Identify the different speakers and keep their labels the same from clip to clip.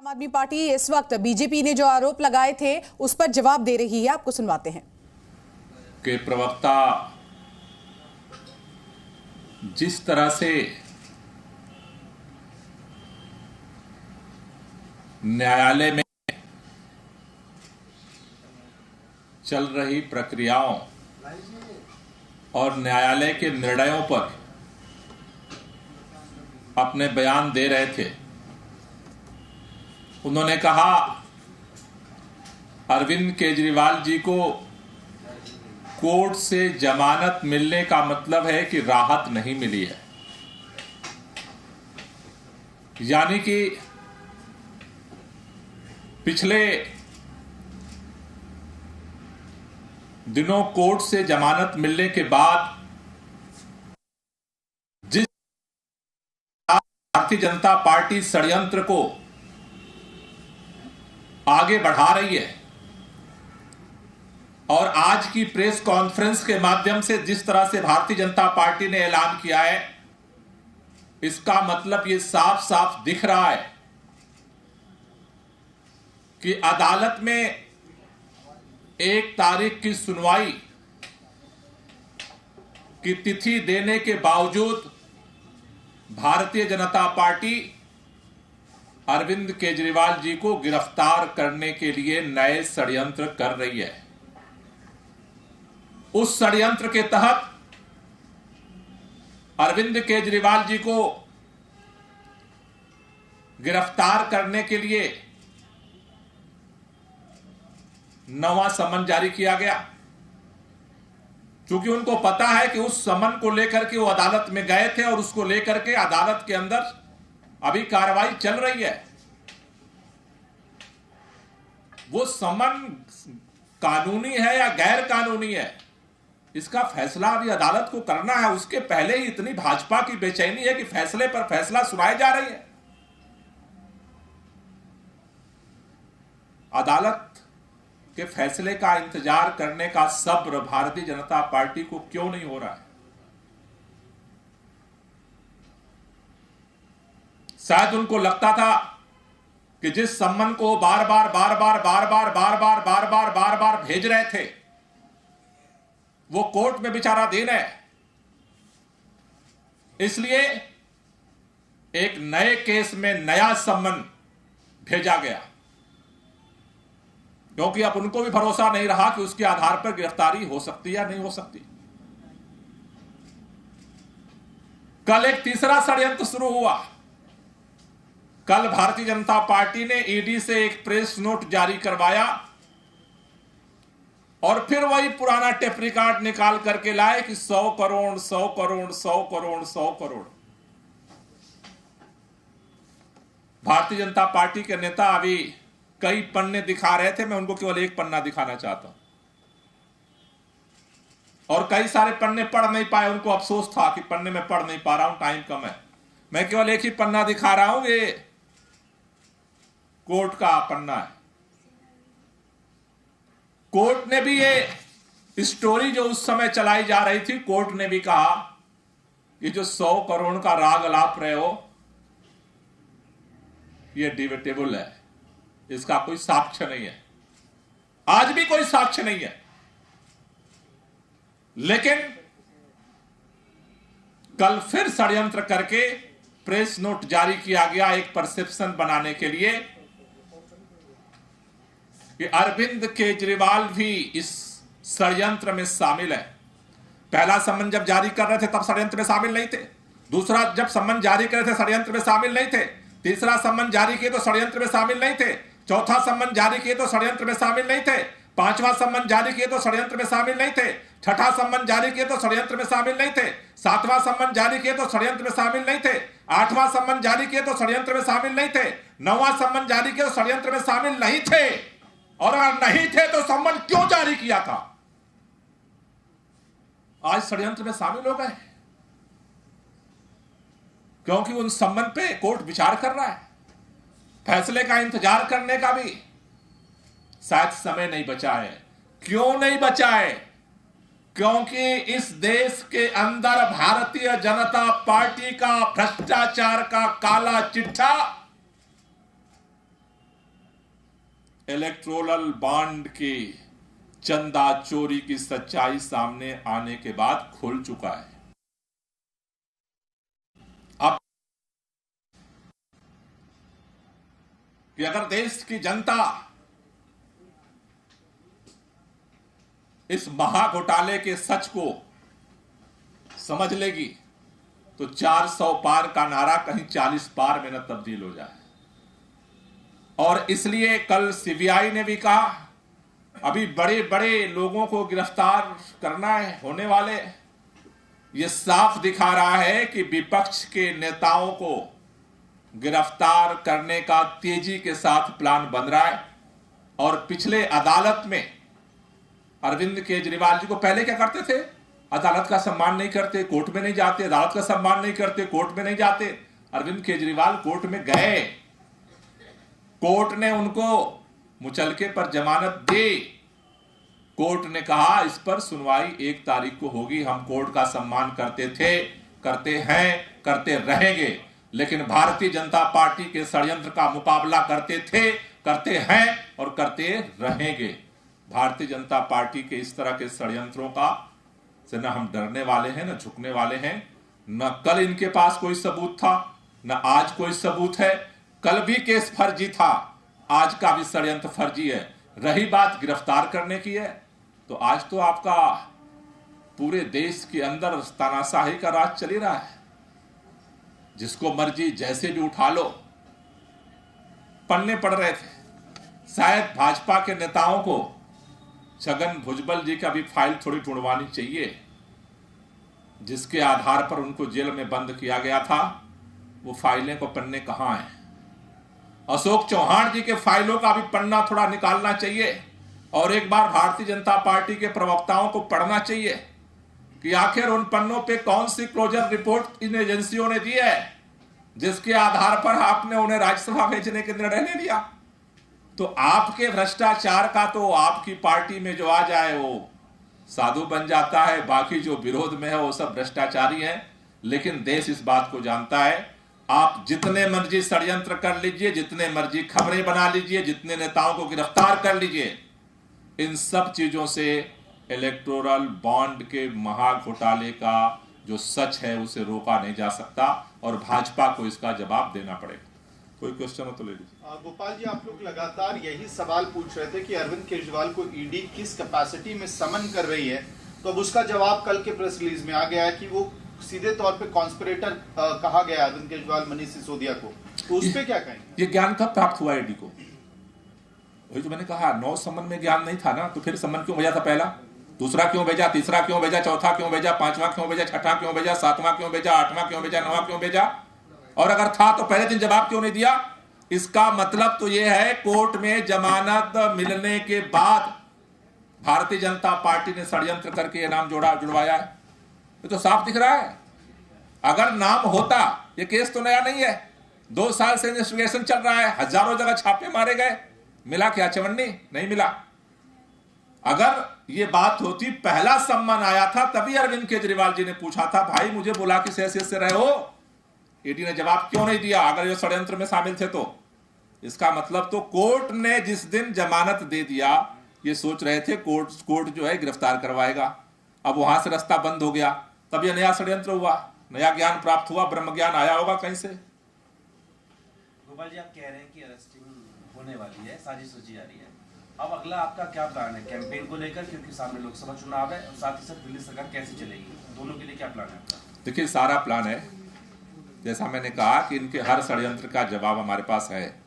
Speaker 1: आम आदमी पार्टी इस वक्त बीजेपी ने जो आरोप लगाए थे उस पर जवाब दे रही है। आपको सुनवाते हैं
Speaker 2: कि प्रवक्ता जिस तरह से न्यायालय में चल रही प्रक्रियाओं और न्यायालय के निर्णयों पर अपने बयान दे रहे थे, उन्होंने कहा अरविंद केजरीवाल जी को कोर्ट से जमानत मिलने का मतलब है कि राहत नहीं मिली है। यानी कि पिछले दिनों कोर्ट से जमानत मिलने के बाद जिस भारतीय जनता पार्टी षड्यंत्र को आगे बढ़ा रही है और आज की प्रेस कॉन्फ्रेंस के माध्यम से जिस तरह से भारतीय जनता पार्टी ने ऐलान किया है, इसका मतलब ये साफ साफ दिख रहा है कि अदालत में 1 तारीख की सुनवाई की तिथि देने के बावजूद भारतीय जनता पार्टी अरविंद केजरीवाल जी को गिरफ्तार करने के लिए नए षड्यंत्र कर रही है। उस षड्यंत्र के तहत अरविंद केजरीवाल जी को गिरफ्तार करने के लिए नवा समन जारी किया गया, क्योंकि उनको पता है कि उस समन को लेकर के वो अदालत में गए थे और उसको लेकर के अदालत के अंदर अभी कार्रवाई चल रही है। वो समन कानूनी है या गैर कानूनी है, इसका फैसला अभी अदालत को करना है। उसके पहले ही इतनी भाजपा की बेचैनी है कि फैसले पर फैसला सुनाए जा रही है। अदालत के फैसले का इंतजार करने का सब्र भारतीय जनता पार्टी को क्यों नहीं हो रहा है? शायद उनको लगता था कि जिस सम्मन को बार बार भेज रहे थे वो कोर्ट में विचाराधीन है, इसलिए एक नए केस में नया सम्मन भेजा गया, क्योंकि अब उनको भी भरोसा नहीं रहा कि उसके आधार पर गिरफ्तारी हो सकती या नहीं हो सकती। कल एक तीसरा षड्यंत्र शुरू हुआ। कल भारतीय जनता पार्टी ने ईडी से एक प्रेस नोट जारी करवाया और फिर वही पुराना टेप रिकॉर्ड निकाल करके लाए कि 100 करोड़ 100 करोड़ 100 करोड़ 100 करोड़। भारतीय जनता पार्टी के नेता अभी कई पन्ने दिखा रहे थे, मैं उनको केवल एक पन्ना दिखाना चाहता हूं, और कई सारे पन्ने पढ़ नहीं पाए। उनको अफसोस था कि पन्ने में पढ़ नहीं पा रहा हूं, टाइम कम है। मैं केवल एक ही पन्ना दिखा रहा हूं, ये कोर्ट का पन्ना है। कोर्ट ने भी ये स्टोरी जो उस समय चलाई जा रही थी, कोर्ट ने भी कहा कि जो 100 करोड़ का राग अलाप रहे हो ये डिबेटेबल है, इसका कोई साक्ष्य नहीं है। आज भी कोई साक्ष्य नहीं है, लेकिन कल फिर षड्यंत्र करके प्रेस नोट जारी किया गया एक परसेप्शन बनाने के लिए कि अरविंद केजरीवाल भी इस षड्यंत्र में शामिल है। पहला सम्मन जब जारी कर रहे थे तब षड्यंत्र में शामिल नहीं थे। दूसरा जब सम्मन जारी कर रहे थे षड्यंत्र में शामिल नहीं थे। तीसरा सम्मन जारी किए तो षड्यंत्र में शामिल नहीं थे। चौथा सम्मन जारी किए तो षड्यंत्र में शामिल नहीं थे। पांचवा सम्मन जारी किए तो षड्यंत्र में शामिल नहीं थे। छठा सम्मन जारी किए तो षड्यंत्र में शामिल नहीं थे। सातवां सम्मन जारी किए तो षड्यंत्र में शामिल नहीं थे। आठवां सम्मन जारी किए तो षड्यंत्र में शामिल नहीं थे। नौवां सम्मन जारी किए तो षड्यंत्र में शामिल नहीं थे। और अगर नहीं थे तो सम्मन क्यों जारी किया था? आज षड्यंत्र में शामिल हो गए क्योंकि उन सम्मन पे कोर्ट विचार कर रहा है। फैसले का इंतजार करने का भी शायद समय नहीं बचा है। क्यों नहीं बचा है? क्योंकि इस देश के अंदर भारतीय जनता पार्टी का भ्रष्टाचार का काला चिट्ठा इलेक्टोरल बॉन्ड की चंदा चोरी की सच्चाई सामने आने के बाद खुल चुका है। अब कि अगर देश की जनता इस महाघोटाले के सच को समझ लेगी तो 400 पार का नारा कहीं 40 पार में न तब्दील हो जाए। और इसलिए कल सीबीआई ने भी कहा अभी बड़े बड़े लोगों को गिरफ्तार करना है, होने वाले। यह साफ दिखा रहा है कि विपक्ष के नेताओं को गिरफ्तार करने का तेजी के साथ प्लान बन रहा है। और पिछले अदालत में अरविंद केजरीवाल जी को पहले क्या करते थे? अदालत का सम्मान नहीं करते, कोर्ट में नहीं जाते, अदालत का सम्मान नहीं करते, कोर्ट में नहीं जाते। अरविंद केजरीवाल कोर्ट में गए, कोर्ट ने उनको मुचलके पर जमानत दी। कोर्ट ने कहा इस पर सुनवाई 1 तारीख को होगी। हम कोर्ट का सम्मान करते थे, करते हैं, करते रहेंगे, लेकिन भारतीय जनता पार्टी के षड्यंत्र का मुकाबला करते थे, करते हैं और करते रहेंगे। भारतीय जनता पार्टी के इस तरह के षड्यंत्रों का से न हम डरने वाले हैं, न झुकने वाले हैं। न कल इनके पास कोई सबूत था, न आज कोई सबूत है। कल भी केस फर्जी था, आज का भी षड्यंत्र फर्जी है। रही बात गिरफ्तार करने की है, तो आज तो आपका पूरे देश के अंदर तानाशाही का राज चल ही रहा है। जिसको मर्जी जैसे भी उठा लो, पन्ने पड़ रहे थे। शायद भाजपा के नेताओं को छगन भुजबल जी का भी फाइल थोड़ी ढूंढवानी चाहिए, जिसके आधार पर उनको जेल में बंद किया गया था। वो फाइलें को पन्ने कहां हैं? अशोक चौहान जी के फाइलों का भी पन्ना थोड़ा निकालना चाहिए और एक बार भारतीय जनता पार्टी के प्रवक्ताओं को पढ़ना चाहिए कि आखिर उन पन्नों पे कौन सी क्लोजर रिपोर्ट इन एजेंसियों ने दी है जिसके आधार पर आपने उन्हें राज्यसभा भेजने के निर्णय ले लिया। तो आपके भ्रष्टाचार का तो आपकी पार्टी में जो आ जाए वो साधु बन जाता है, बाकी जो विरोध में है वो सब भ्रष्टाचारी हैं। लेकिन देश इस बात को जानता है, आप जितने मर्जी षड्यंत्र कर लीजिए, जितने मर्जी खबरें बना लीजिए, जितने नेताओं को गिरफ्तार कर लीजिए, इन सब चीजों से इलेक्टोरल बॉन्ड के महाघोटाले का जो सच है उसे रोका नहीं जा सकता और भाजपा को इसका जवाब देना पड़ेगा। कोई क्वेश्चन हो तो ले लीजिए।
Speaker 3: गोपाल जी, आप लोग लगातार यही सवाल पूछ रहे थे कि अरविंद केजरीवाल को ईडी किस कैपेसिटी में समन कर रही है, तो अब उसका जवाब कल के प्रेस रिलीज में आ गया है कि वो सीधे तौर पे कॉन्स्पिरेटर कहा गया अरविंद केजरीवाल, मनीष सिसोदिया को। तो उस पे क्या कहेंगे?
Speaker 2: ये ज्ञान कब प्राप्त हुआ ईडी को? वही तो मैंने कहा, 9 समन में ज्ञान नहीं था ना, तो फिर समन क्यों भेजा था? पहला, दूसरा क्यों भेजा, तीसरा क्यों भेजा, चौथा क्यों भेजा, 5वां क्यों भेजा, 6वां क्यों भेजा, 7वां क्यों भेजा, 8वां क्यों भेजा, 9वां क्यों भेजा? और अगर था तो पहले दिन जवाब क्यों नहीं दिया? इसका मतलब तो यह है कोर्ट में जमानत मिलने के बाद भारतीय जनता पार्टी ने षड्यंत्र करके यह नाम जुड़वाया है। ये तो साफ दिख रहा है। अगर नाम होता, ये केस तो नया नहीं है, 2 साल से इन्वेस्टिगेशन चल रहा है, हजारों जगह छापे मारे गए, मिला क्या चवन्नी? नहीं मिला। अगर ये बात होती, पहला सम्मान आया था तभी अरविंद केजरीवाल जी ने पूछा था, भाई मुझे बुला के हैसियत से रहे हो। ईडी ने जवाब क्यों नहीं दिया? अगर ये षड्यंत्र में शामिल थे तो इसका मतलब तो कोर्ट ने जिस दिन जमानत दे दिया, ये सोच रहे थे कोर्ट जो है गिरफ्तार करवाएगा। अब वहां से रास्ता बंद हो गया, तब ये नया षड्यंत्र हुआ, नया ज्ञान प्राप्त हुआ, ब्रह्म ज्ञान आया होगा कहीं से।
Speaker 4: गोपाल जी, आप कह रहे हैं कि अरेस्टिंग होने वाली है, साजिश सोची जा रही है। अब अगला आपका क्या प्लान है कैंपेन को लेकर, क्योंकि सामने लोकसभा चुनाव है, और साथ ही साथ दिल्ली सरकार कैसे चलेगी, दोनों के लिए क्या प्लान है आपका? देखिए,
Speaker 2: सारा प्लान है, जैसा मैंने कहा कि इनके हर षड्यंत्र का जवाब हमारे पास है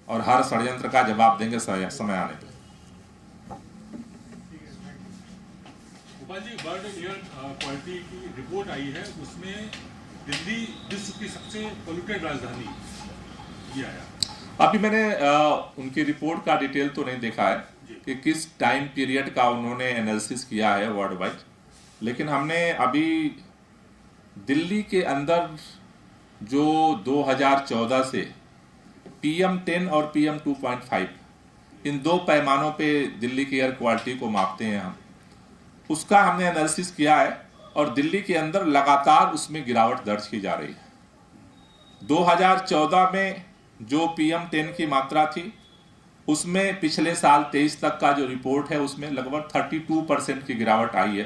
Speaker 2: और हर षड्यंत्र का जवाब देंगे समय आने पर।
Speaker 5: Gopal ji, world air quality की रिपोर्ट आई है, उसमें दिल्ली विश्व की सबसे पोल्यूटेड राजधानी ये आया।
Speaker 2: अभी मैंने उनकी रिपोर्ट का डिटेल तो नहीं देखा है कि किस टाइम पीरियड का उन्होंने एनालिसिस किया है वर्ल्ड वाइड, लेकिन हमने अभी दिल्ली के अंदर जो 2014 से PM10 और PM 2.5 इन 2 पैमानों पे दिल्ली की एयर क्वालिटी को मापते हैं हम, उसका हमने एनालिसिस किया है और दिल्ली के अंदर लगातार उसमें गिरावट दर्ज की जा रही है। 2014 में जो PM10 की मात्रा थी उसमें पिछले साल 23 तक का जो रिपोर्ट है उसमें लगभग 32% की गिरावट आई है,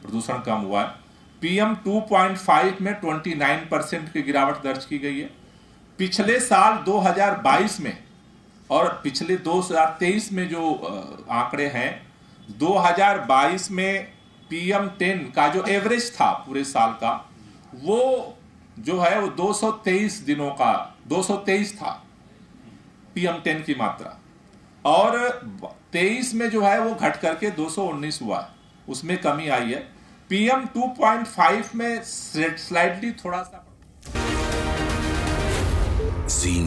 Speaker 2: प्रदूषण कम हुआ है। PM 2.5 में 29% की गिरावट दर्ज की गई है। पिछले साल 2022 में और पिछले 2023 में जो आंकड़े हैं, 2022 में PM 10 का जो एवरेज था पूरे साल का, वो जो है वो 223 दिनों का 223 था PM 10 की मात्रा, और 23 में जो है वो घट करके 219 हुआ है, उसमें कमी आई है। PM 2.5 में स्लाइडली थोड़ा सा
Speaker 6: Zee